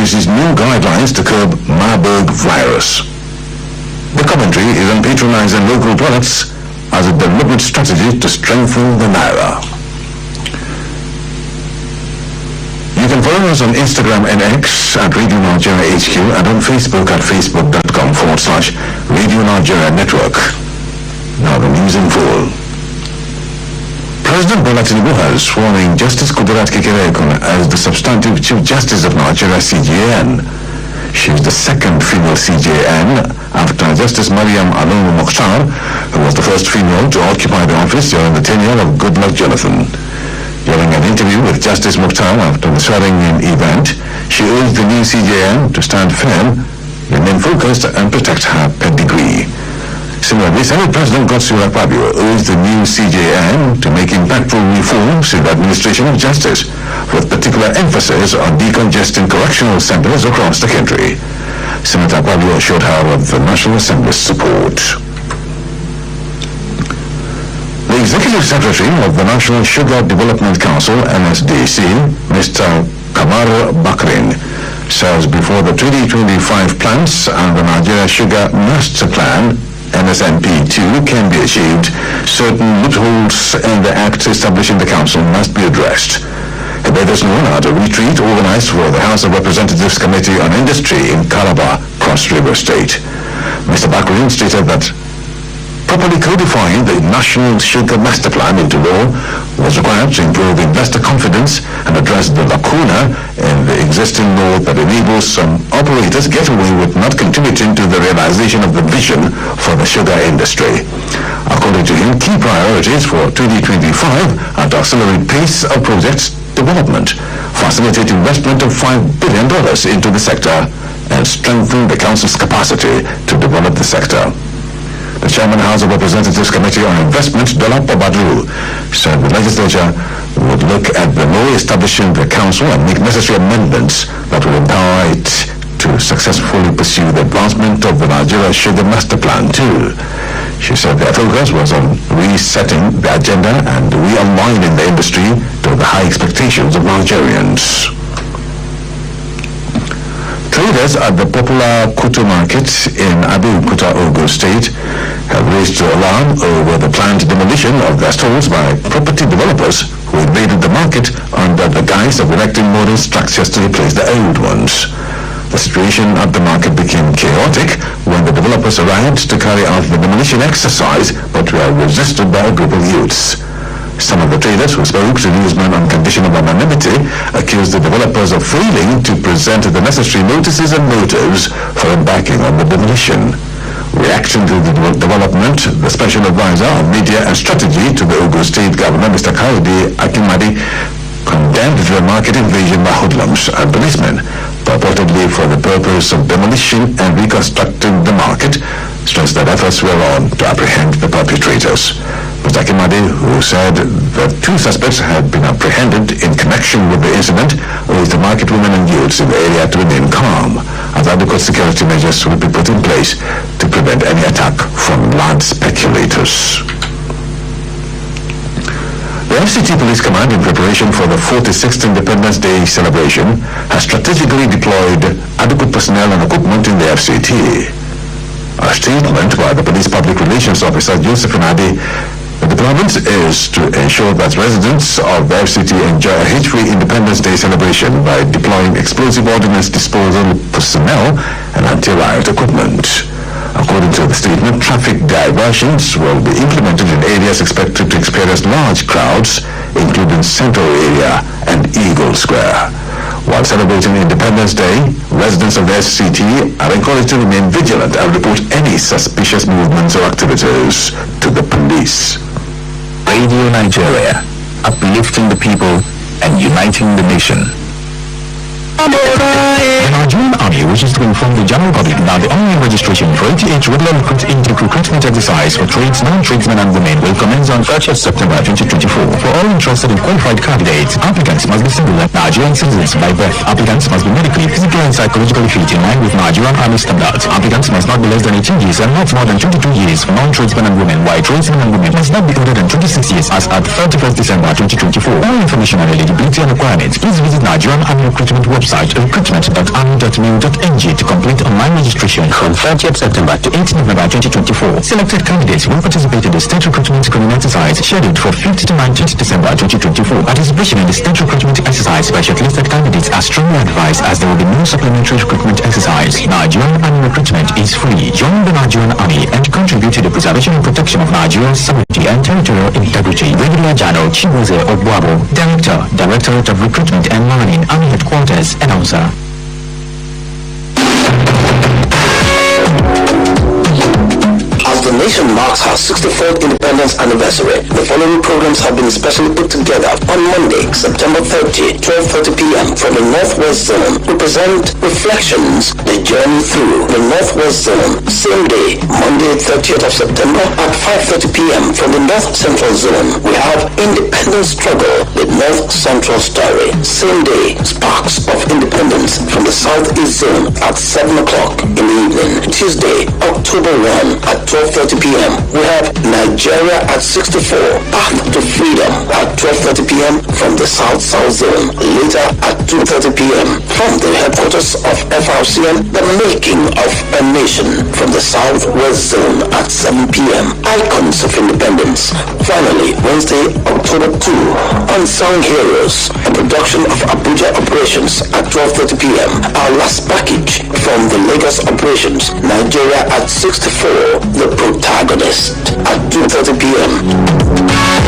introduces new guidelines to curb Marburg virus. The commentary is on patronizing local products as a deliberate strategy to strengthen the naira. You can follow us on Instagram and X at Radio Nigeria HQ and on Facebook at facebook.com/Radio Nigeria Network. Now the news in full. President Bola Tinubu has sworn in Justice Kudirat Kekereekun as the substantive Chief Justice of Nigeria CJN. She is the second female CJN after Justice Mariam Alonu Mokhtar, who was the first female to occupy the office during the tenure of Goodluck Jonathan. During an interview with Justice Mokhtar after the swearing-in event, she urged the new CJN to stand firm, remain focused and protect her pedigree. Similarly, Senate President Godswill Akpabio urged the new CJN to make impactful reforms in the administration of justice, with particular emphasis on decongesting correctional centers across the country. Senator Akpabio assured her of the National Assembly's support. The Executive Secretary of the National Sugar Development Council, NSDC, Mr. Kamar Bakrin, says before the 2025 plans and the Nigeria Sugar Master Plan NSNP2 can be achieved, certain loopholes in the act establishing the council must be addressed. He made this known at a retreat organized for the House of Representatives Committee on Industry in Calabar, Cross River State. Mr. Bakrin stated that properly codifying the National Sugar Master Plan into law was required to improve investor confidence and address the lacuna in the existing law that enables some operators get away with not contributing to the realization of the vision for the sugar industry. According to him, key priorities for 2025 are to accelerate pace of project development, facilitate investment of $5 billion into the sector, and strengthen the council's capacity to develop the sector. The Chairman House of Representatives Committee on Investment, Dolapo Badru, said the legislature would look at the law establishing the council and make necessary amendments that will empower it to successfully pursue the advancement of the Nigeria Sugar Master Plan too. She said their focus was on resetting the agenda and realigning the industry to the high expectations of Nigerians. Traders at the popular Kutu market in Abeokuta, Ogun State, have raised alarm over the planned demolition of their stalls by property developers who invaded the market under the guise of erecting modern structures to replace the old ones. The situation at the market became chaotic when the developers arrived to carry out the demolition exercise, but were resisted by a group of youths. Some of the traders who spoke to newsmen on condition of anonymity accused the developers of failing to present the necessary notices and motives for embarking on the demolition. Reacting to the development, the Special Advisor on Media and Strategy to the Ogun State Governor, Mr. Kayode Akinmade, condemned the market invasion by hoodlums and policemen, purportedly for the purpose of demolition and reconstructing the market, stressed that efforts were on to apprehend the perpetrators. Mr. Akinmade, who said that 2 suspects had been apprehended in connection with the incident, urged the market women and youths in the area to remain calm, as adequate security measures will be put in place to prevent any attack from land speculators. The FCT Police Command, in preparation for the 46th Independence Day celebration, has strategically deployed adequate personnel and equipment in the FCT. A statement by the Police Public Relations Officer Joseph Nadi, the deployment is to ensure that residents of the FCT enjoy a hitch-free Independence Day celebration by deploying explosive ordnance disposal personnel and anti-riot equipment. According to the statement, traffic diversions will be implemented in areas expected to experience large crowds, including Central Area and Eagle Square. While celebrating Independence Day, residents of the FCT are encouraged to remain vigilant and report any suspicious movements or activities to the police. Radio Nigeria, uplifting the people and uniting the nation. The Nigerian Army will wishes to inform the general public that the online registration for 88 regular intake recruitment exercise for trades, non-tradesmen and women will commence on 30th September 2024. For all interested and qualified candidates, applicants must be single Nigerian citizens by birth. Applicants must be medically, physically and psychologically fit in line with Nigerian Army standards. Applicants must not be less than 18 years and not more than 22 years for non-tradesmen and women, while tradesmen and women must not be older than 26 years as at 31st December 2024. All information on eligibility and requirements, please visit Nigerian Army recruitment website recruitment.army.mil.ng to complete online registration from 30th September to 8th November 2024. Selected candidates will participate in the state recruitment screening exercise scheduled for 5th to 19th December 2024. Participation in the state recruitment exercise by shortlisted candidates are strongly advised as there will be no supplementary recruitment exercise. Nigerian Army recruitment is free. Join the Nigerian Army and contribute to the preservation and protection of Nigeria's sovereignty and territorial integrity. Regular General Chibueze Obuabo, Director, Directorate of Recruitment and Learning, Army Headquarters, Announcer. As the nation marks her 64th independence anniversary, the following programs have been specially put together. On Monday, September 30, 12:30 p.m. from the Northwest Zone, we present Reflections, the Journey Through the Northwest Zone. Same day, Monday, 30th of September at 5:30 p.m. from the North Central Zone, we have Independence Struggle, the North Central Story. Same day, Sparks of Independence from the Southeast Zone at 7 o'clock in the evening. Tuesday, October 1 at 12:30 p.m. we have Nigeria at 64, Path to Freedom at 12:30 p.m. from the South Zone. Later at 2:30 p.m. from the headquarters of FRCN, the Making of a Nation from the Southwest Zone at 7 p.m. Icons of Independence. Finally, Wednesday, October 2, Unsung Heroes, a production of Abuja Operations at 12:30 p.m. Our last package from the Lagos Operations, Nigeria at 64, the Protagonist at 2:30 p.m.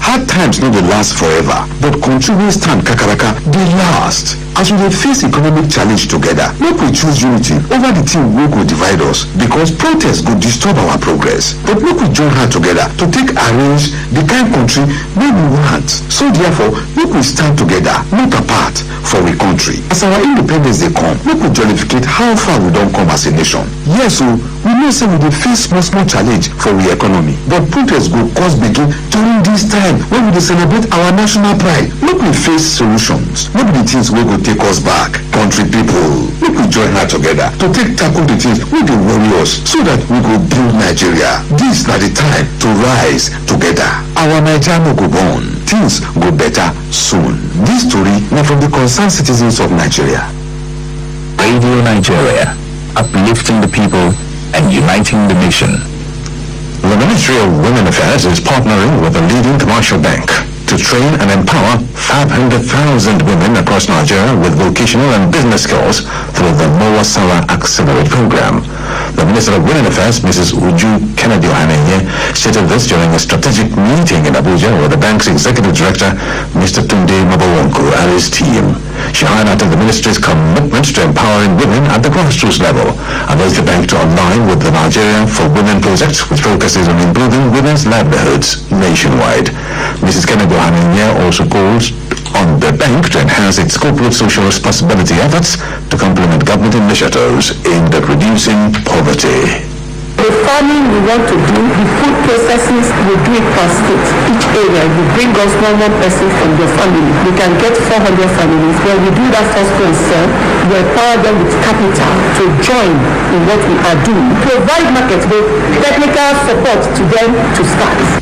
Hard times no dey last forever, but country wey stand kakaraka dey last. As we dey face economic challenge together, make we choose unity over the thing wey go divide us, because protest go disturb our progress. But make we join hand together to take arrange the kind country wey we want. So therefore, make we stand together, not apart, for we country. As our independence dey come, make we jollificate how far we don come as a nation. Yes o, we know say we dey face small challenge for we economy, but protest go cause begin during this time when we dey celebrate our national pride. Make we face solutions, no be the things wey go take us back. Country people, make we join hand together to take tackle the things wey dey worry us, so that we go build Nigeria. This na the time to rise together. Our Nigeria no go burn, things go better soon. This story na from the concerned citizens of Nigeria. Radio Nigeria, uplifting the people and uniting the nation. The Ministry of Women Affairs is partnering with a leading commercial bank to train and empower 500,000 women across Nigeria with vocational and business skills through the Mowa Sawa Accelerate program. The Minister of Women Affairs, Mrs. Uju Kennedy Ohanenye, stated this during a strategic meeting in Abuja with the bank's Executive Director, Mr. Tunde Mabawonku, and his team. She highlighted the ministry's commitment to empowering women at the grassroots level and urged the bank to align with the Nigeria for Women project, which focuses on improving women's livelihoods nationwide. Mrs. Kennedy Ohanenye also calls on the bank to enhance its corporate social responsibility efforts to complement government initiatives aimed at reducing poverty. The farming we want to do, the food processes, we do it per state. Each area, you bring us one person from your family. We can get 400 families. When we do that first and serve, we empower them with capital to join in what we are doing. Provide market with technical support to them to start.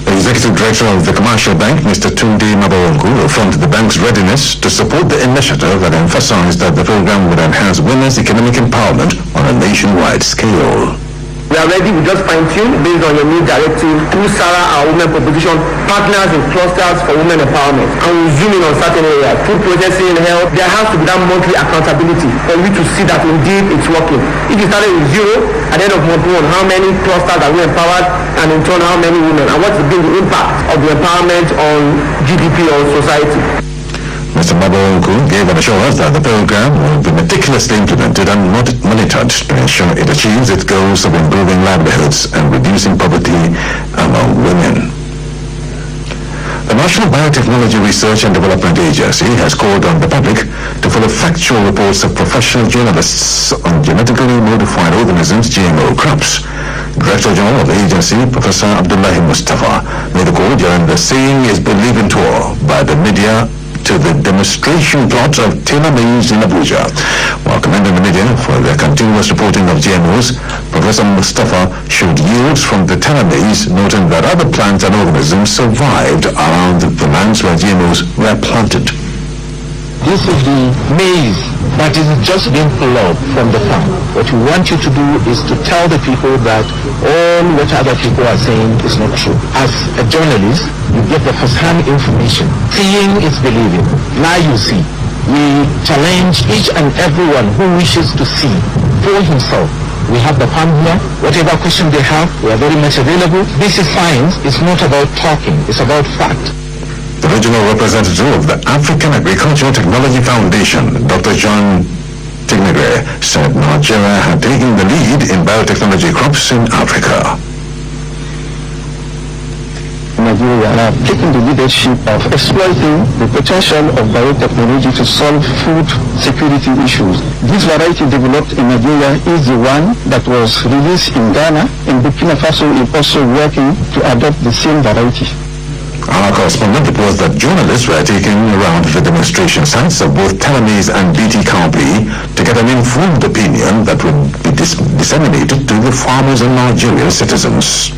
The Executive Director of the Commercial Bank, Mr. Tunde Mabawonku, affirmed the bank's readiness to support the initiative and emphasized that the program would enhance women's economic empowerment on a nationwide scale. We are ready, we just fine-tune based on your new directive through SARA, our women proposition, partners in clusters for women empowerment. And we zoom in on certain areas, food processing, health. There has to be that monthly accountability for you to see that indeed it's working. If you started with 0, at the end of month 1, how many clusters are we empowered, and in turn how many women, and what has been the impact of the empowerment on GDP or society. Mr. Mabawonku gave an assurance that the program will be meticulously implemented and monitored to ensure it achieves its goals of improving livelihoods and reducing poverty among women. The National Biotechnology Research and Development Agency has called on the public to follow factual reports of professional journalists on genetically modified organisms, GMO crops. Director General of the agency, Professor Abdullahi Mustafa, made the call during the Seeing is Believing tour by the media to the demonstration plot of Taylor Maize in Abuja. While commending the media for their continuous reporting of GMOs, Professor Mustafa showed yields from the Taylor Maize, noting that other plants and organisms survived around the lands where GMOs were planted. This is the maize that is just being pulled from the farm. What we want you to do is to tell the people that all what other people are saying is not true. As a journalist, you get the first-hand information. Seeing is believing. Now you see. We challenge each and everyone who wishes to see for himself. We have the farm here. Whatever question they have, we are very much available. This is science. It's not about talking. It's about fact. The regional representative of the African Agricultural Technology Foundation, Dr. John Tignegre, said Nigeria had taken the lead in biotechnology crops in Africa. Nigeria have taken the leadership of exploiting the potential of biotechnology to solve food security issues. This variety developed in Nigeria is the one that was released in Ghana, and Burkina Faso is also working to adopt the same variety. Our correspondent reports that journalists were taken around the demonstration sites of both Taylor Maize and BT Cowpea to get an informed opinion that would be disseminated to the farmers and Nigerian citizens.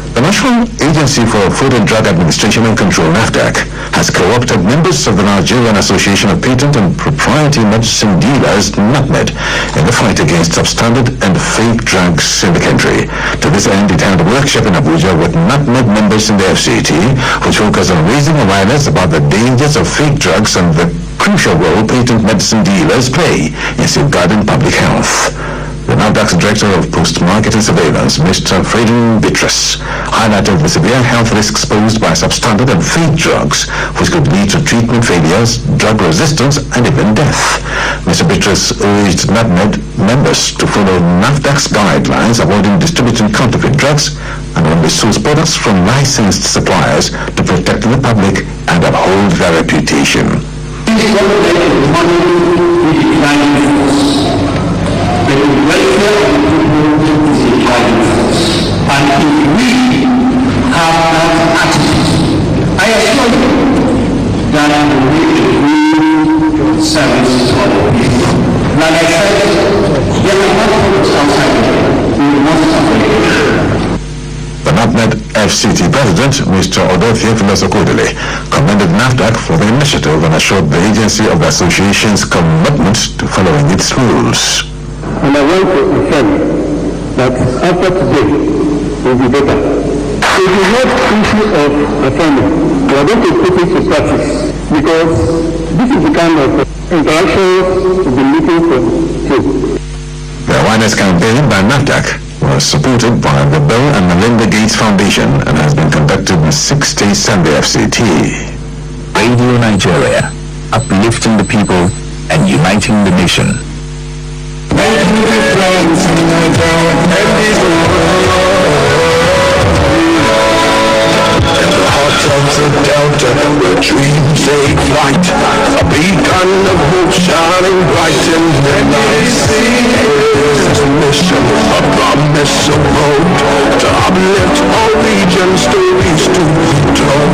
The National Agency for Food and Drug Administration and Control, NAFDAC, has co-opted members of the Nigerian Association of Patent and Proprietary Medicine Dealers, NAPMED, in the fight against substandard and fake drugs in the country. To this end, it held a workshop in Abuja with NAPMED members in the FCT, which focused on raising awareness about the dangers of fake drugs and the crucial role patent medicine dealers play in safeguarding public health. The NAFDAC's Director of Post-Marketing Surveillance, Mr. Fredin Bitrus, highlighted the severe health risks posed by substandard and fake drugs, which could lead to treatment failures, drug resistance, and even death. Mr. Bitrus urged NAPMED members to follow NAFDAC's guidelines avoiding distributing counterfeit drugs and only source products from licensed suppliers to protect the public and uphold their reputation. The welfare of the people is a driving force. And if we have that attitude, I assure you that we will bring service to our people. Like I said, there are not products outside there. We must avoid. The NAPMED FCT President, Mr. Odofie Filosokodele, commended NAFDAC for the initiative and assured the agency of the association's commitment to following its rules. And I want to affirm that after today will be better. It is not issue of affirming. We are going to put it to practice because this is the kind of interaction we've been looking for too. The awareness campaign by NAFDAC was supported by the Bill and Melinda Gates Foundation and has been conducted in 6 states and the FCT. Radio Nigeria, uplifting the people and uniting the nation. Delta, where dreams take flight, a beacon of hope shining bright in the night. There's a mission, a promise of hope, to uplift all regions, stories to be told.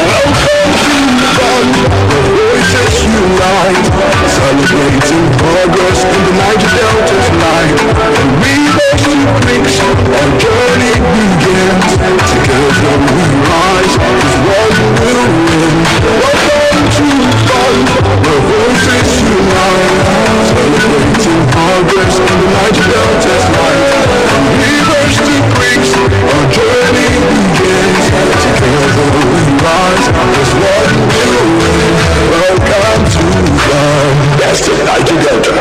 Welcome to Ibadan, where voices unite, celebrating progress in the Niger Delta's light. And we race to bricks, our journey begins. Together we rise, cause one will win. Welcome to Ibadan, where voices unite, celebrating progress in the Niger Delta's light. And we race to bricks, our journey begins. Together we rise, cause one will win. Welcome to Ibadan. Best of Niger Delta,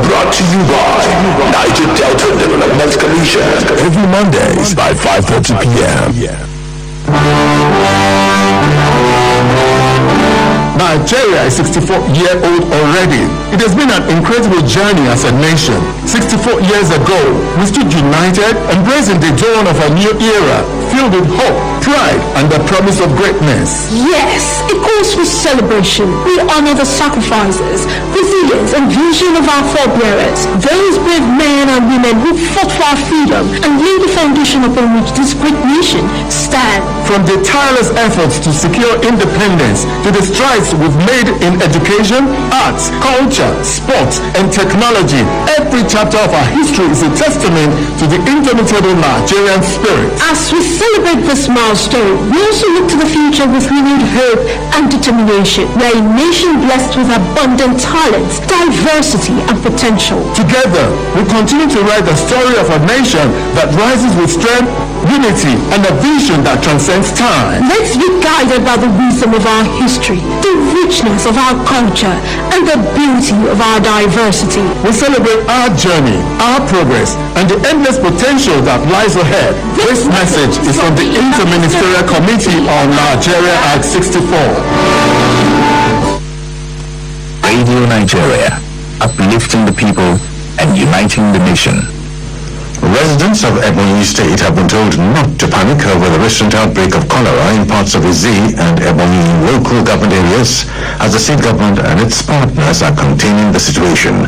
brought to you by Niger Delta Development Commission. Every Mondays by 5:30 p.m. Nigeria is 64-year-old already. It has been an incredible journey as a nation. 64 years ago, we stood united, embracing the dawn of a new era, filled with hope, pride, and the promise of greatness. Yes, it calls for celebration. We honor the sacrifices, resilience, and vision of our forebearers, those brave men and women who fought for our freedom and laid the foundation upon which this great nation stands. From the tireless efforts to secure independence to the strides we've made in education, arts, culture, sports, and technology, every chapter of our history is a testament to the indomitable Nigerian spirit. As we celebrate this milestone, we also look to the future with renewed hope and determination. We are a nation blessed with abundant talents, diversity, and potential. Together, we continue to write the story of a nation that rises with strength, unity, and a vision that transcends time. Let's be guided by the wisdom of our history, the richness of our culture, and the beauty of our diversity. We celebrate our journey, our progress, and the endless potential that lies ahead. This message is from the Interministerial Committee on Nigeria Act 64. Radio Nigeria, uplifting the people and uniting the nation. Residents of Ebonyi State have been told not to panic over the recent outbreak of cholera in parts of Izi and Ebonyi local government areas, as the state government and its partners are containing the situation.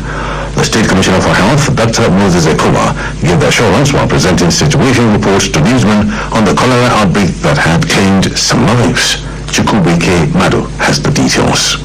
The State Commissioner for Health, Dr. Moses Ekuma, gave the assurance while presenting situation reports to newsmen on the cholera outbreak that had claimed some lives. Chukwubuike Madu has the details.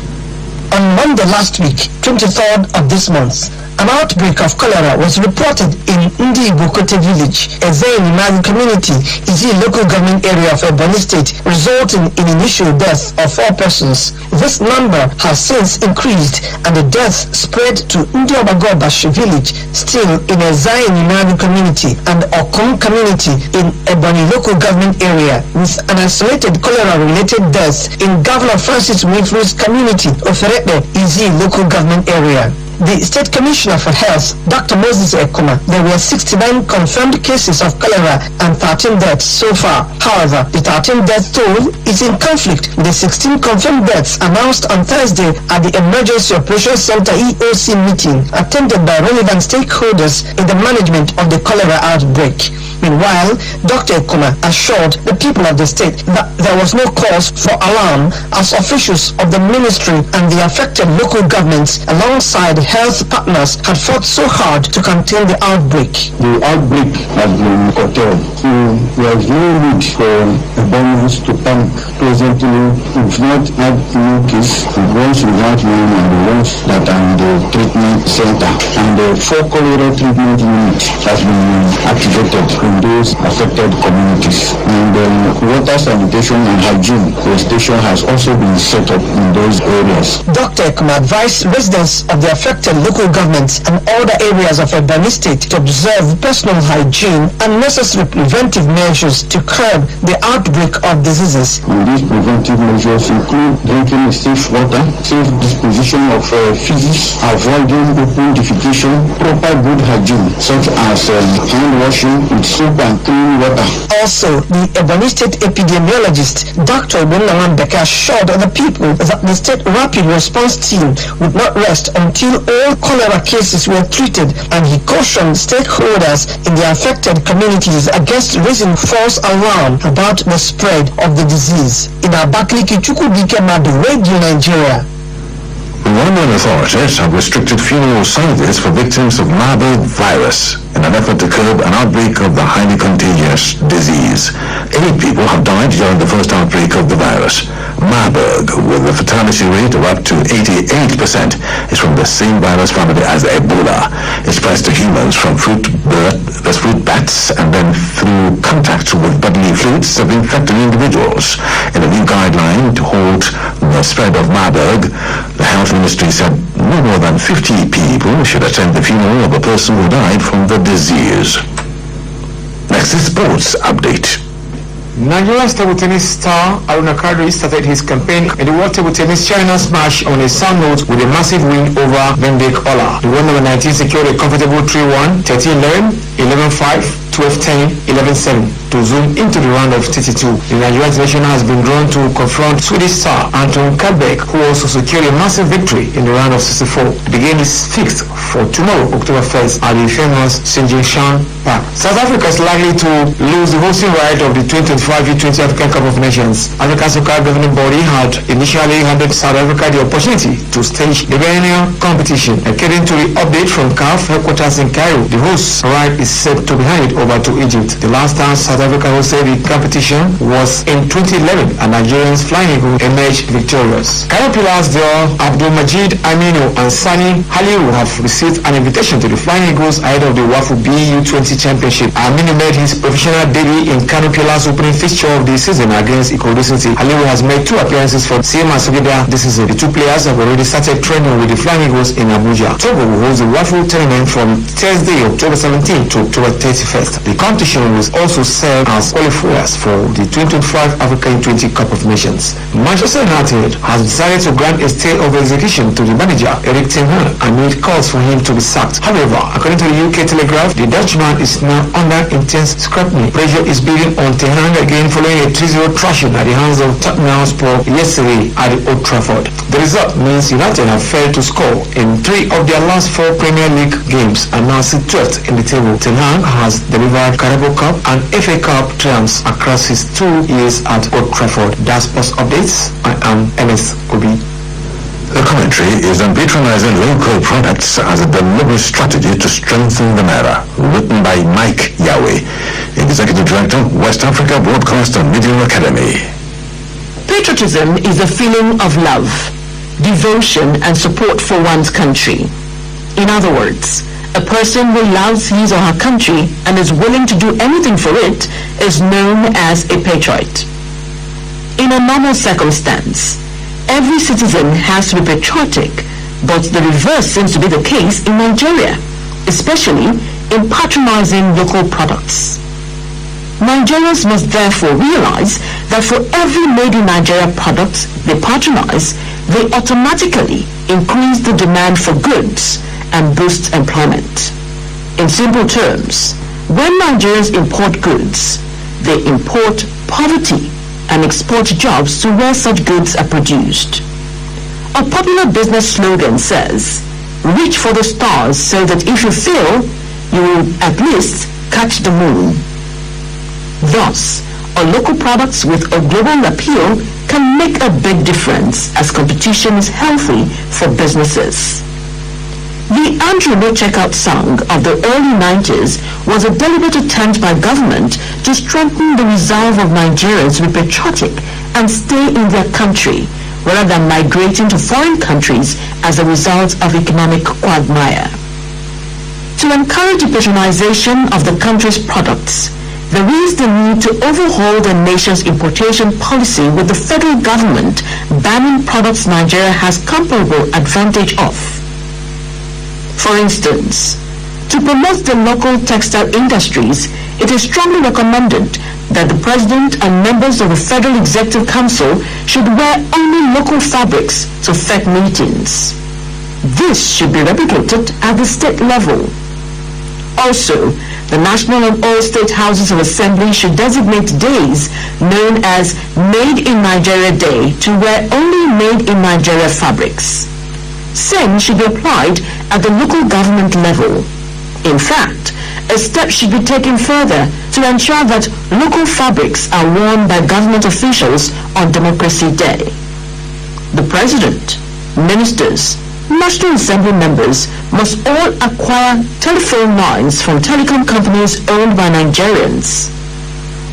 On Monday last week, 23rd of this month, an outbreak of cholera was reported in Ndi Ibokote village, a Zaini Mali community, is a local government area of Ebonyi State, resulting in initial death of 4 persons. This number has since increased and the death spread to Ndi Obagobashi village, still in a Zaini Mali community, and Okum community in Ebonyi local government area, with an isolated cholera-related death in Governor Francis Winfrey's community of Ferete, Izi local government area. The State Commissioner for Health, Dr. Moses Ekuma, there were 69 confirmed cases of cholera and 13 deaths so far. However, the 13 death toll is in conflict with the 16 confirmed deaths announced on Thursday at the Emergency Operations Center EOC meeting attended by relevant stakeholders in the management of the cholera outbreak. Meanwhile, Dr. Ekuma assured the people of the state that there was no cause for alarm, as officials of the ministry and the affected local governments alongside health partners had fought so hard to contain the outbreak. The outbreak has been curtailed, so there is no need for Ebonians to panic. Presently, we've not had any case. The ones without name and the ones that are in the treatment center, and the 4 cholera treatment units has been activated in those affected communities. And water sanitation and hygiene station has also been set up in those areas. Dr. Ekuma advised residents of the affected local governments and other areas of Ebonyi State to observe personal hygiene and necessary preventive measures to curb the outbreak of diseases. And these preventive measures include drinking safe water, safe disposition of feces, avoiding open defecation, proper good hygiene, such as hand washing with soap and clean water. Also, the Ebonyi State epidemiologist, Dr. Moniya, assured the people that the state rapid response team would not rest until all cholera cases were treated, and he cautioned stakeholders in the affected communities against raising false alarm about the spread of the disease. In Abakaliki, Chukwubuike Madu, Radio Nigeria. Rwandan authorities have restricted funeral services for victims of Marburg virus in an effort to curb an outbreak of the highly contagious disease. 8 people have died during the first outbreak of the virus. Marburg, with a fatality rate of up to 88%, is from the same virus family as Ebola. It spreads to humans from fruit bats and then through contact with bodily fluids of infected individuals. In a new guideline to halt the spread of Marburg, the health ministry said no more than 50 people should attend the funeral of a person who died from the disease. Next is sports update. Nigeria's table tennis star Aruna Kadri started his campaign in the World Table Tennis China Smash on a sound note with a massive win over Vendek Ola. The world number 19 secured a comfortable 3-1, 13-11, 11-5, 12-10, 11-7 to zoom into the round of 32. The Nigerian selection has been drawn to confront Swedish star Anton Kalbeck, who also secured a massive victory in the round of 64. The game is fixed for tomorrow, October 1st, at the famous Sinjinshan Park. South Africa is likely to lose the hosting right of the 2025 U20 African Cup of Nations. African Soccer governing body had initially handed South Africa the opportunity to stage the biennial competition. According to the update from CAF headquarters in Cairo, the host right is set to be handed over to Egypt. The last time South Africa hosted the competition was in 2011, and Nigerians Flying Eagles emerged victorious. Cairo pillars Abdul Majid Aminu and Sani Haliru have received an invitation to the Flying Eagles ahead of the WAFU BU20 Championship. Aminu made his professional debut in Kano Pillars opening fixture of the season against Ikorodu City. Haliru has made 2 appearances for Sima Sogida this season. The 2 players have already started training with the Flying Eagles in Abuja. Togo will host the WAFU tournament from Thursday, October 17th to October 31st. The competition will also serve as qualifiers for the 2025 African U20 Cup of Nations. Manchester United has decided to grant a stay of execution to the manager Erik ten Hag amid calls for him to be sacked. However, according to the UK Telegraph, the Dutchman is now under intense scrutiny. Pressure is building on ten Hag again following a 3-0 thrashing at the hands of Tottenham Hotspur yesterday at the Old Trafford. The result means United have failed to score in 3 of their last 4 Premier League games and now sit 12th in the table. Ten Hag has delivered Carabao Cup and FA Cup triumphs across his 2 years at Old Trafford. That's Sports Updates. I am MS Obi. The commentary is on patronizing local products as a deliberate strategy to strengthen the naira. Written by Mike Yahweh, Executive Director, West Africa Broadcast and Media Academy. Patriotism is a feeling of love, devotion and support for one's country. In other words, a person who loves his or her country and is willing to do anything for it is known as a patriot. In a normal circumstance, every citizen has to be patriotic, but the reverse seems to be the case in Nigeria, especially in patronizing local products. Nigerians must therefore realize that for every made in Nigeria product they patronize, they automatically increase the demand for goods and boost employment. In simple terms, when Nigerians import goods, they import poverty and export jobs to where such goods are produced. A popular business slogan says, "Reach for the stars so that if you fail, you will at least catch the moon." Thus, our local products with a global appeal can make a big difference as competition is healthy for businesses. The Andrew No Checkout song of the early 90s was a deliberate attempt by government to strengthen the resolve of Nigerians to be patriotic and stay in their country, rather than migrating to foreign countries as a result of economic quagmire. To encourage the patronization of the country's products, there is the need to overhaul the nation's importation policy with the federal government banning products Nigeria has comparable advantage of. For instance, to promote the local textile industries, it is strongly recommended that the President and members of the Federal Executive Council should wear only local fabrics to FEC meetings. This should be replicated at the state level. Also, the National and all state houses of assembly should designate days known as Made in Nigeria Day to wear only Made in Nigeria fabrics. Same should be applied at the local government level. In fact, a step should be taken further to ensure that local fabrics are worn by government officials on Democracy Day. The President, ministers, National Assembly members must all acquire telephone lines from telecom companies owned by Nigerians.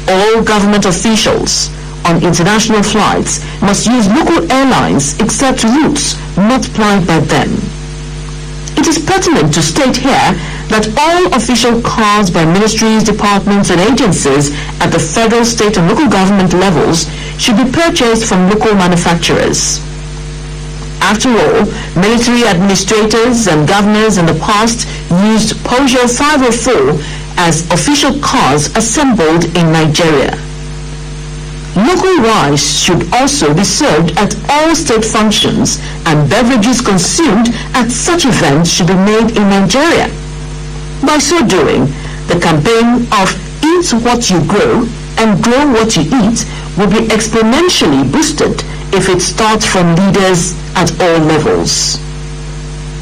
All government officials on international flights must use local airlines except routes not planned by them. It is pertinent to state here that all official cars by ministries, departments and agencies at the federal, state and local government levels should be purchased from local manufacturers. After all, military administrators and governors in the past used Peugeot 504 as official cars assembled in Nigeria. Local rice should also be served at all state functions, and beverages consumed at such events should be made in Nigeria. By so doing, The campaign of Eat What You Grow and Grow What You Eat will be exponentially boosted if it starts from leaders at all levels.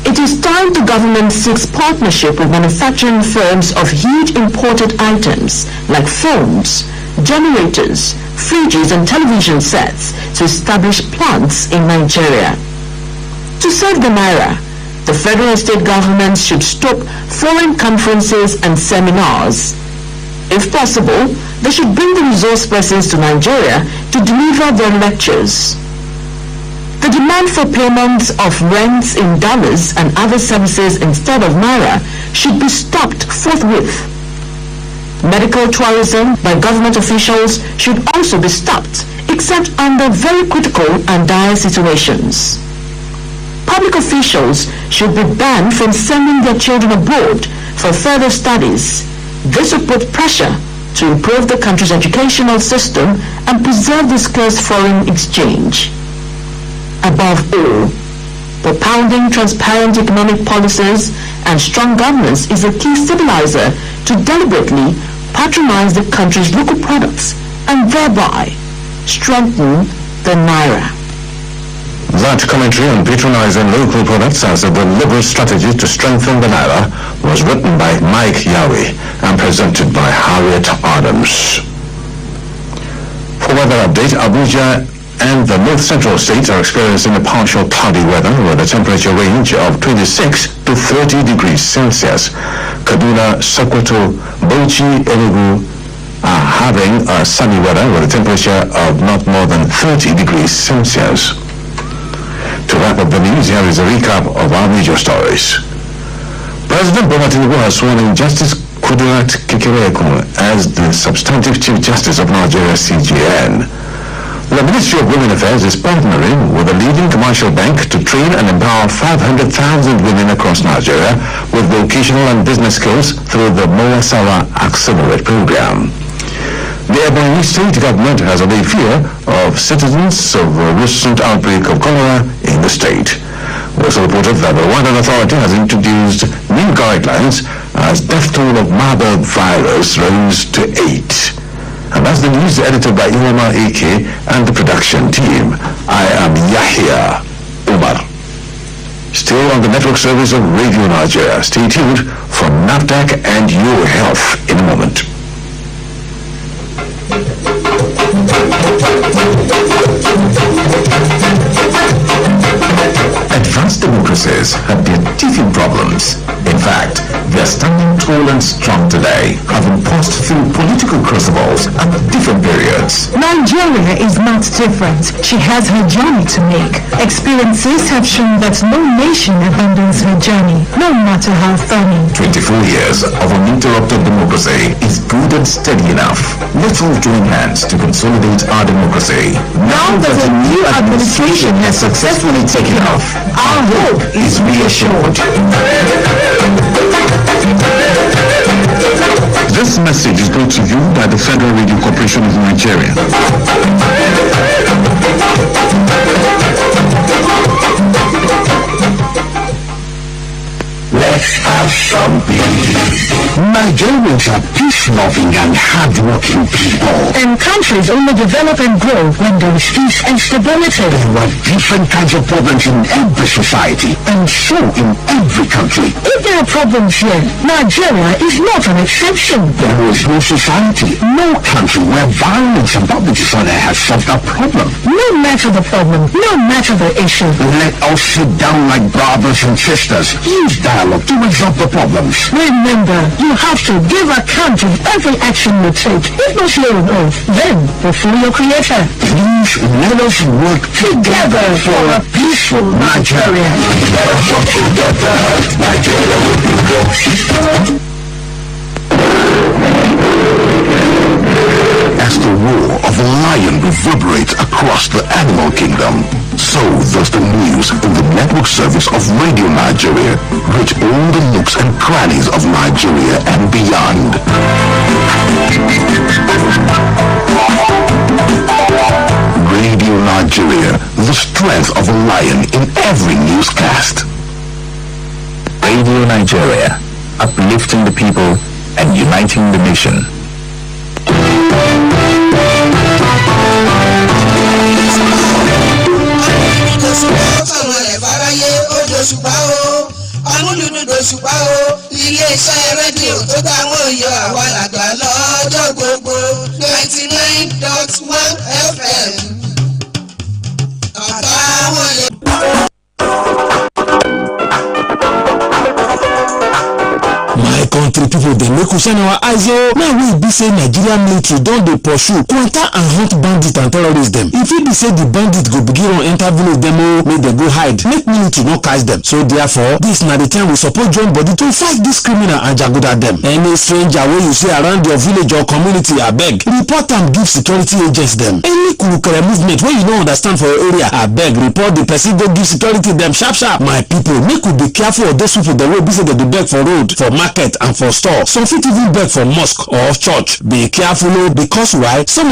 It is time the government seeks partnership with manufacturing firms of huge imported items like phones, generators, fridges and television sets to establish plants in Nigeria. To save the naira, the federal and state governments should stop foreign conferences and seminars. If possible, they should bring the resource persons to Nigeria to deliver their lectures. The demand for payments of rents in dollars and other services instead of naira should be stopped forthwith. Medical tourism by government officials should also be stopped, except under very critical and dire situations. Public officials should be banned from sending their children abroad for further studies. This will put pressure to improve the country's educational system and preserve the scarce foreign exchange. Above all, propounding transparent economic policies and strong governance is a key stabilizer to deliberately patronize the country's local products and thereby strengthen the naira. That commentary on patronizing local products as a deliberate strategy to strengthen the naira was written by Mike Yahweh and presented by Harriet Adams. For weather update, Abuja and the north central states are experiencing a partial cloudy weather with a temperature range of 26 to 30 degrees Celsius. Kaduna, Sokoto, Bauchi, Enugu are having a sunny weather with a temperature of not more than 30 degrees Celsius. To wrap up the news, here is a recap of our major stories. President Bola Tinubu has sworn in Justice Kudirat Kekereekun as the substantive Chief Justice of Nigeria CJN. The Ministry of Women Affairs is partnering with a leading commercial bank to train and empower 500,000 women across Nigeria with vocational and business skills through the Moniya Accelerate program. The Ebonyi state government has allayed fear of citizens of a recent outbreak of cholera in the state. We also reported that the Rwandan Authority has introduced new guidelines as death toll of Marburg virus rose to 8. And that's the news edited by Iwama AK and the production team. I am Yahya Umar. Still on the network service of Radio Nigeria. Stay tuned for NAFDAC and your health in a moment. Advanced democracies have their teething problems. In fact, they are standing tall and strong today, having passed through political crucibles at different periods. Nigeria is not different. She has her journey to make. Experiences have shown that no nation abandons her journey, no matter how thorny. 24 years of uninterrupted democracy is good and steady enough. Let's all join hands to consolidate our democracy. Now that a new administration has successfully taken off, our hope is reassured. This message is brought to you by the Federal Radio Corporation of Nigeria. Let's have some peace. Nigerians are peace-loving and hard-working people. And countries only develop and grow when there is peace and stability. There are different kinds of problems in every society, and so in every country. If there are problems here, Nigeria is not an exception. There is no society, no country where violence and public disorder has solved a problem. No matter the problem, no matter the issue. Let us sit down like brothers and sisters. Use dialogue to resolve the problems. Remember, you have to give account of every action you take. If not your own oath, then before your creator. Please let us work together for a peaceful Nigeria. Let us work together. Nigeria will be good. As the roar of a lion reverberates across the animal kingdom, so does the news in the network service of Radio Nigeria reach all the nooks and crannies of Nigeria and beyond. Radio Nigeria, the strength of a lion in every newscast. Radio Nigeria, uplifting the people, and uniting the nation. Amuludun dòṣùpá o, ilé-iṣẹ́ rédíò tó táwọn yọ àwọn àgbà lọ́jọ́ gbogbo 99.1 FM. Àtàwọn lè. My country people, they make us shine our eyes. Now we be say Nigerian military don dey pursue, counter and hunt bandits and terrorists them. If it be say the bandits go begin on enter village them, make them go hide, make military not catch them. So therefore, this na the time we support join body to fight this criminal and jaguda them. Any stranger wey you see around your village or community, abeg report and give security agents them. Any kurukere movement wey you no understand for your area, abeg report the person go give security them sharp sharp. My people, make we be careful of those people that wey be say they dey beg for road, for market and for store. Some fit even beg for mosque or church. Be careful because why? Some